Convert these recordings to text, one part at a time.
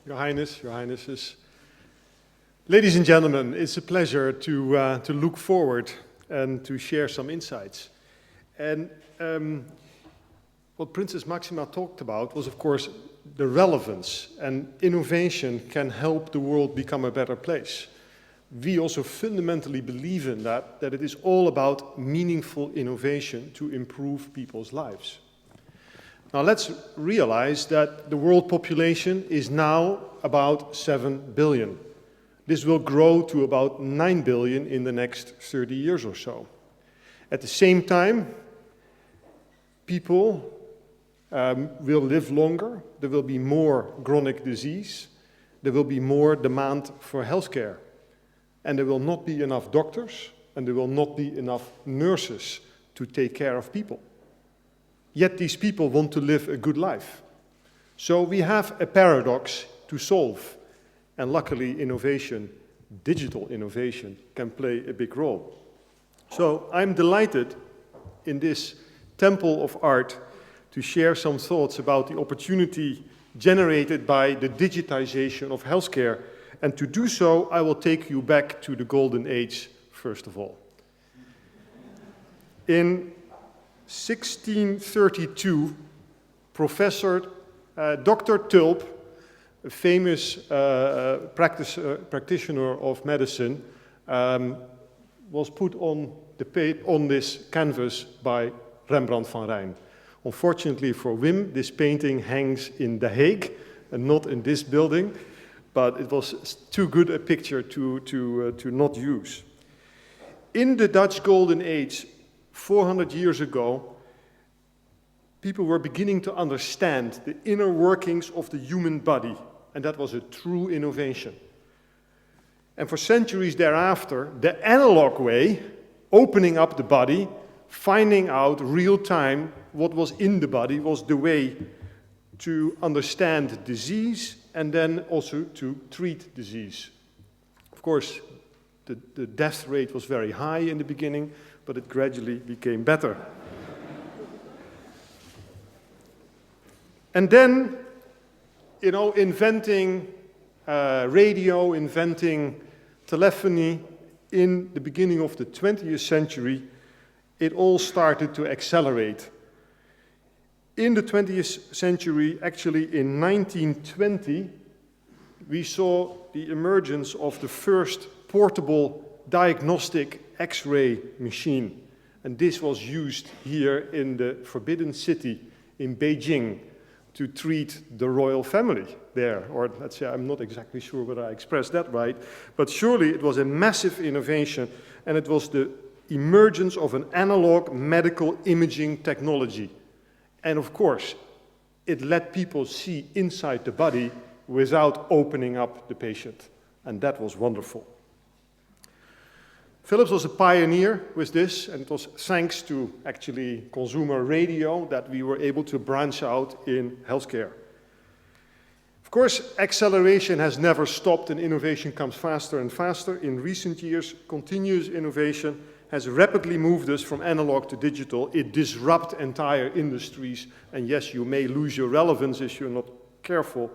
Your Highness, Your Highnesses. Ladies and gentlemen, it's a pleasure to look forward and to share some insights. And what Princess Maxima talked about was, of course, the relevance, and innovation can help the world become a better place. We also fundamentally believe in that it is all about meaningful innovation to improve people's lives. Now let's realize that the world population is now about 7 billion. This will grow to about 9 billion in the next 30 years or so. At the same time, people will live longer, there will be more chronic disease, there will be more demand for healthcare, and there will not be enough doctors, and there will not be enough nurses to take care of people. Yet these people want to live a good life. So we have a paradox to solve, and luckily innovation, digital innovation, can play a big role. So I'm delighted in this temple of art to share some thoughts about the opportunity generated by the digitization of healthcare. And to do so, I will take you back to the golden age, first of all. In 1632, Professor Dr. Tulp, a famous practitioner of medicine, was put on this canvas by Rembrandt van Rijn. Unfortunately for Wim, this painting hangs in The Hague and not in this building, but it was too good a picture to not use. In the Dutch Golden Age, 400 years ago, people were beginning to understand the inner workings of the human body, and that was a true innovation. And for centuries thereafter, the analog way, opening up the body, finding out real time what was in the body, was the way to understand disease and then also to treat disease. Of course, the death rate was very high in the beginning, but it gradually became better. And then, inventing radio, inventing telephony in the beginning of the 20th century, it all started to accelerate. In the 20th century, actually in 1920, we saw the emergence of the first portable diagnostic X-ray machine. And this was used here in the Forbidden City in Beijing to treat the royal family there. Or let's say, I'm not exactly sure whether I expressed that right, but surely it was a massive innovation, and it was the emergence of an analog medical imaging technology. And of course, it let people see inside the body without opening up the patient. And that was wonderful. Philips was a pioneer with this, and it was thanks to actually consumer radio that we were able to branch out in healthcare. Of course, acceleration has never stopped, and innovation comes faster and faster. In recent years, continuous innovation has rapidly moved us from analog to digital. It disrupts entire industries, and yes, you may lose your relevance if you're not careful,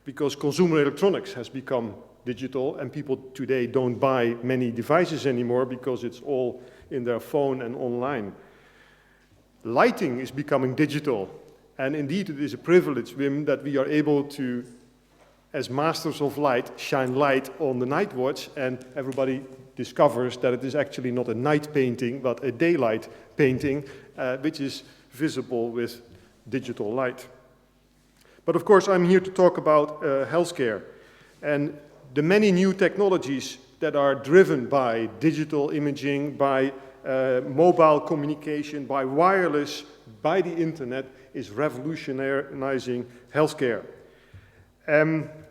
because consumer electronics has become digital, and people today don't buy many devices anymore because it's all in their phone and online. Lighting is becoming digital, and indeed it is a privilege, Wim, that we are able to, as masters of light, shine light on the night watch, and everybody discovers that it is actually not a night painting, but a daylight painting, which is visible with digital light. But of course, I'm here to talk about healthcare, and the many new technologies that are driven by digital imaging, by mobile communication, by wireless, by the internet, is revolutionizing healthcare.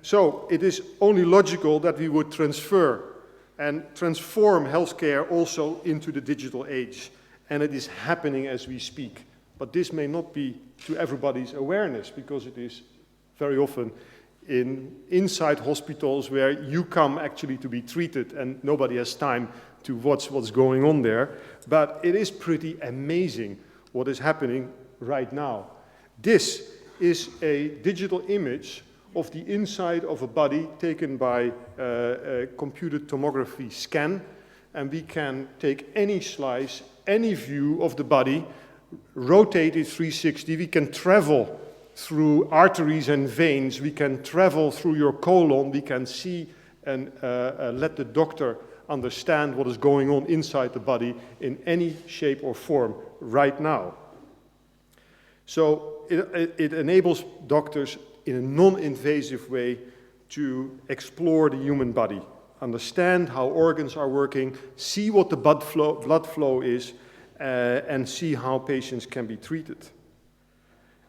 So it is only logical that we would transfer and transform healthcare also into the digital age. And it is happening as we speak. But this may not be to everybody's awareness, because it is very often inside hospitals where you come actually to be treated, and nobody has time to watch what's going on there. But it is pretty amazing what is happening right now. This is a digital image of the inside of a body taken by a computed tomography scan, and we can take any slice, any view of the body, rotate it 360, we can travel through arteries and veins, we can travel through your colon, we can see and let the doctor understand what is going on inside the body in any shape or form right now. So it enables doctors in a non-invasive way to explore the human body, understand how organs are working, see what the blood flow is, and see how patients can be treated.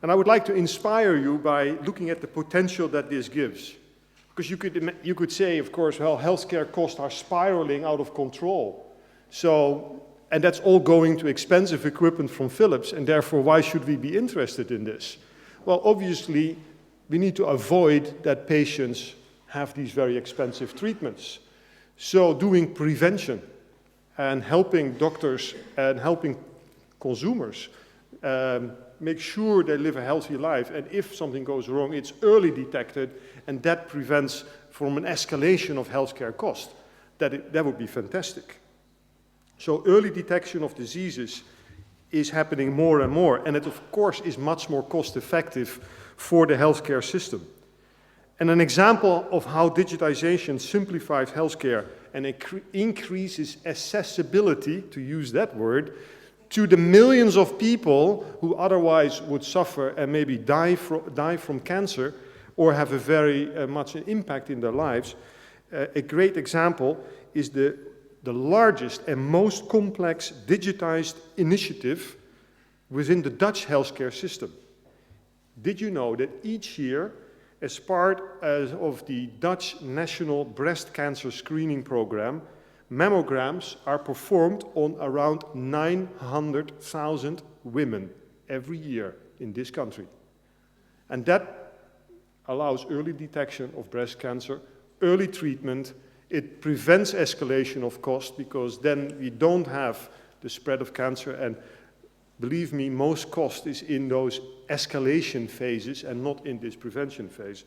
And I would like to inspire you by looking at the potential that this gives. Because you could say, of course, well, healthcare costs are spiraling out of control. And that's all going to expensive equipment from Philips, and therefore, why should we be interested in this? Well, obviously, we need to avoid that patients have these very expensive treatments. So doing prevention and helping doctors and helping consumers make sure they live a healthy life, and if something goes wrong, it's early detected, and that prevents from an escalation of healthcare cost. That would be fantastic. So early detection of diseases is happening more and more, and it of course is much more cost effective for the healthcare system. And an example of how digitization simplifies healthcare and increases accessibility, to use that word, to the millions of people who otherwise would suffer and maybe die from cancer or have a very much an impact in their lives. A great example is the largest and most complex digitized initiative within the Dutch healthcare system. Did you know that each year, as part of the Dutch National Breast Cancer Screening Program, mammograms are performed on around 900,000 women every year in this country. And that allows early detection of breast cancer, early treatment. It prevents escalation of cost, because then we don't have the spread of cancer, and believe me, most cost is in those escalation phases and not in this prevention phase.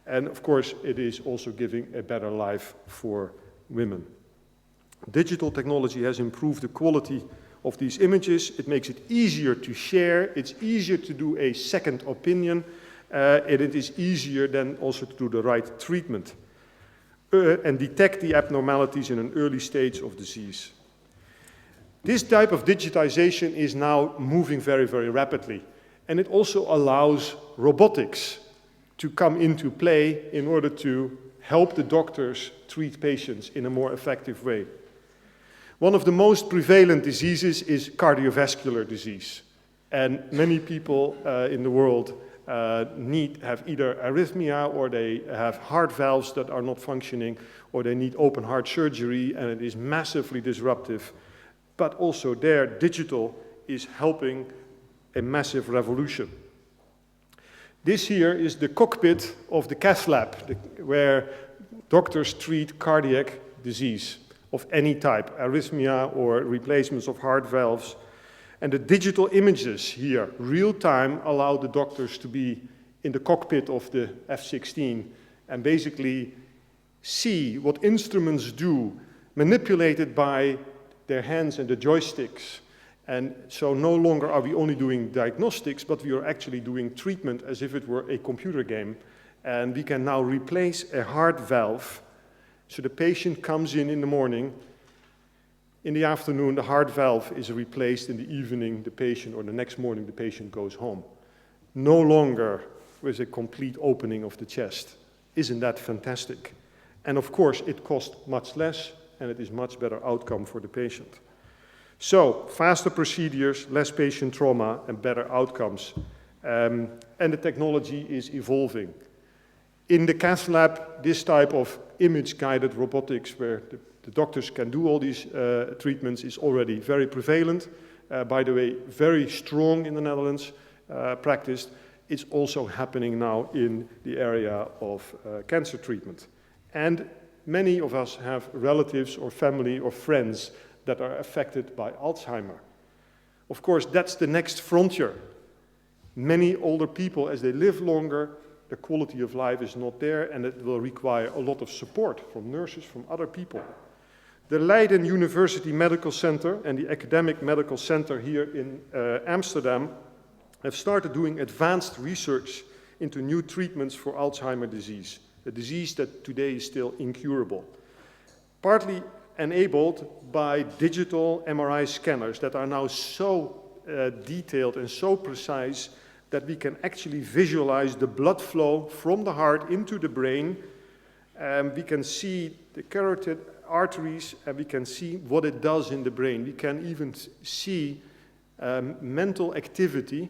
And of course, it is also giving a better life for women. Digital technology has improved the quality of these images. It makes it easier to share. It's easier to do a second opinion. And it is easier then also to do the right treatment and detect the abnormalities in an early stage of disease. This type of digitization is now moving very, very rapidly. And it also allows robotics to come into play in order to help the doctors treat patients in a more effective way. One of the most prevalent diseases is cardiovascular disease. And many people in the world have either arrhythmia, or they have heart valves that are not functioning, or they need open heart surgery, and it is massively disruptive. But also there, digital is helping a massive revolution. This here is the cockpit of the cath lab, where doctors treat cardiac disease of any type, arrhythmia or replacements of heart valves. And the digital images here, real time, allow the doctors to be in the cockpit of the F-16 and basically see what instruments do, manipulated by their hands and the joysticks. And so no longer are we only doing diagnostics, but we are actually doing treatment as if it were a computer game. And we can now replace a heart valve. So the patient comes in the morning. In the afternoon, the heart valve is replaced. In the evening, the patient, or the next morning, the patient goes home. No longer with a complete opening of the chest. Isn't that fantastic? And of course, it costs much less, and it is much better outcome for the patient. So, faster procedures, less patient trauma, and better outcomes. And the technology is evolving. In the cath lab, this type of image-guided robotics, where the doctors can do all these treatments, is already very prevalent. By the way, very strong in the Netherlands, practiced. It's also happening now in the area of cancer treatment. And many of us have relatives or family or friends that are affected by Alzheimer. Of course, that's the next frontier. Many older people, as they live longer, the quality of life is not there, and it will require a lot of support from nurses, from other people. The Leiden University Medical Center and the Academic Medical Center here in Amsterdam have started doing advanced research into new treatments for Alzheimer's disease, a disease that today is still incurable. Partly enabled by digital MRI scanners that are now so detailed and so precise that we can actually visualize the blood flow from the heart into the brain. We can see the carotid arteries, and we can see what it does in the brain. We can even see mental activity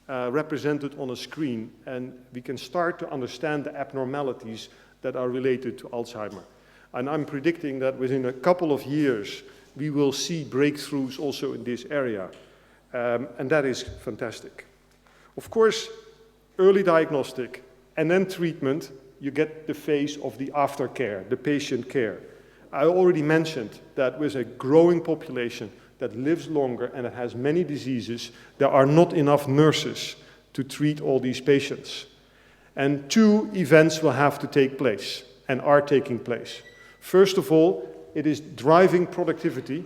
represented on a screen, and we can start to understand the abnormalities that are related to Alzheimer's. And I'm predicting that within a couple of years, we will see breakthroughs also in this area, and that is fantastic. Of course, early diagnostic and then treatment, you get the phase of the aftercare, the patient care. I already mentioned that with a growing population that lives longer and that has many diseases, there are not enough nurses to treat all these patients. And two events will have to take place and are taking place. First of all, it is driving productivity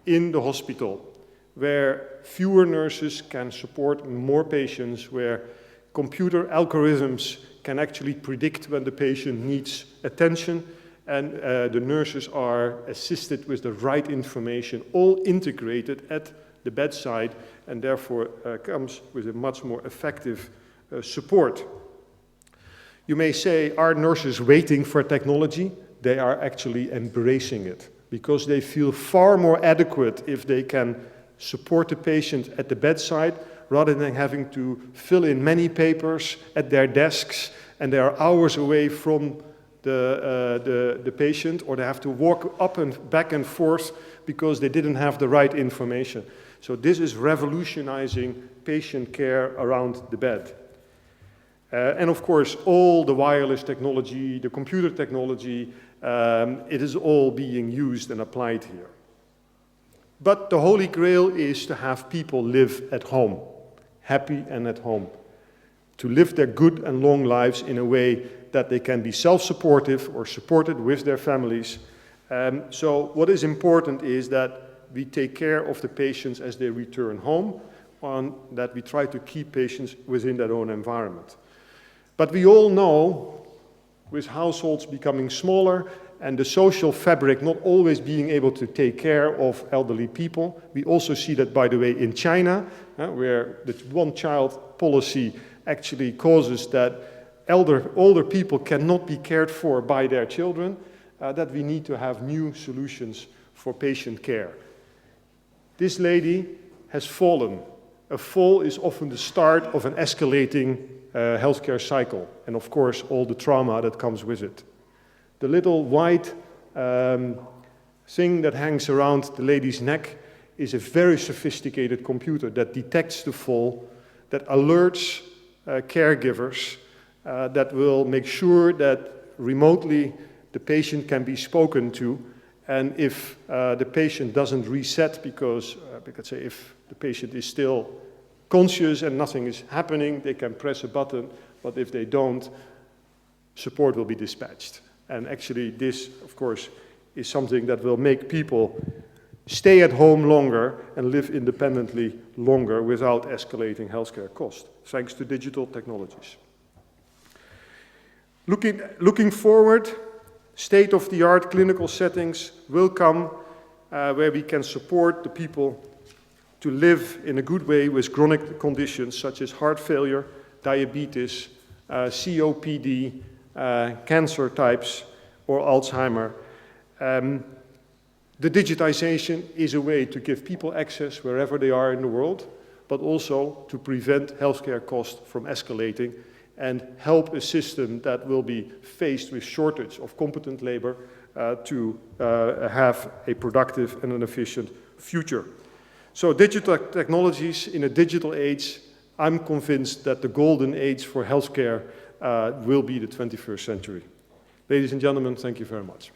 in the hospital, where fewer nurses can support more patients, where computer algorithms can actually predict when the patient needs attention, and the nurses are assisted with the right information, all integrated at the bedside, and therefore comes with a much more effective support. You may say, are nurses waiting for technology? They are actually embracing it, because they feel far more adequate if they can support the patient at the bedside, rather than having to fill in many papers at their desks, and they are hours away from the patient, or they have to walk up and back and forth because they didn't have the right information. So this is revolutionizing patient care around the bed. And of course, all the wireless technology, the computer technology, it is all being used and applied here. But the Holy Grail is to have people live at home, happy and at home, to live their good and long lives in a way that they can be self-supportive or supported with their families. So what is important is that we take care of the patients as they return home, and that we try to keep patients within their own environment. But we all know, with households becoming smaller and the social fabric not always being able to take care of elderly people, we also see that, by the way, in China, where the one-child policy actually causes that older people cannot be cared for by their children, that we need to have new solutions for patient care. This lady has fallen. A fall is often the start of an escalating healthcare cycle, and of course all the trauma that comes with it. The little white thing that hangs around the lady's neck is a very sophisticated computer that detects the fall, that alerts caregivers, that will make sure that remotely the patient can be spoken to, and if the patient doesn't reset, because say if the patient is still conscious and nothing is happening, they can press a button, but if they don't, support will be dispatched. And actually this, of course, is something that will make people stay at home longer and live independently longer without escalating healthcare costs, thanks to digital technologies. Looking forward, state-of-the-art clinical settings will come where we can support the people to live in a good way with chronic conditions such as heart failure, diabetes, COPD, cancer types, or Alzheimer. The digitization is a way to give people access wherever they are in the world, but also to prevent healthcare costs from escalating and help a system that will be faced with shortage of competent labor to have a productive and an efficient future. So digital technologies in a digital age, I'm convinced that the golden age for healthcare will be the 21st century. Ladies and gentlemen, thank you very much.